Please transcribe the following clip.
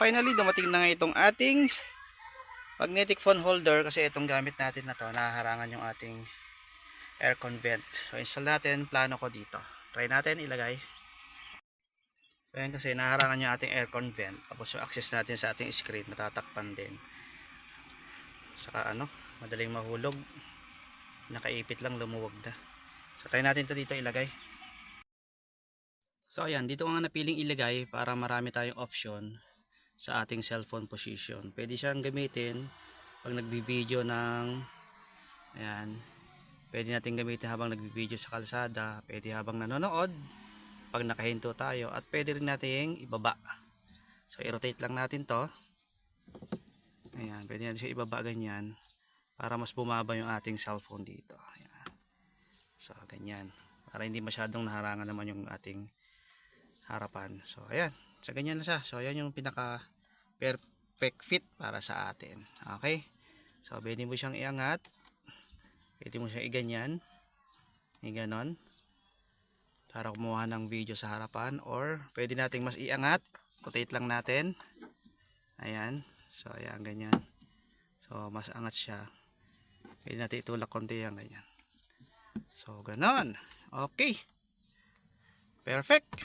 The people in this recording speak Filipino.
finally dumating na nga itong ating magnetic phone holder, kasi itong gamit natin na to nahaharangan yung ating aircon vent. So install natin, plano ko dito. Try natin ilagay. So ayan, kasi nahaharangan yung ating aircon vent. Tapos yung access natin sa ating screen natatakpan din. Saka madaling mahulog. Nakaipit lang, lumuwag na. So try natin to dito ilagay. So ayan, dito nga napiling ilagay para marami tayong option sa ating cellphone position. Pwede siyang gamitin pag nagbi-video ayan, pwede natin gamitin habang nagbi-video sa kalsada, pwede habang nanonood, pag nakahinto tayo, at pwede rin natin ibaba. So i-rotate lang natin to. Ayan, pwede natin siya ibaba ganyan para mas bumaba yung ating cellphone dito. Ayan. So ganyan, para hindi masyadong naharangan naman yung ating harapan. So ayan, sa ganyan na siya. So ayan yung pinaka perfect fit para sa atin. Okay, so pwede mo siyang iangat, pwede mo siyang iganyan, ganon, para kumuha ng video sa harapan, or pwede nating mas iangat, rotate lang natin. Ayan, so ayan, ganyan. So mas angat siya, pwede natin itulak konti yan, ganyan. So ganon. Okay, perfect.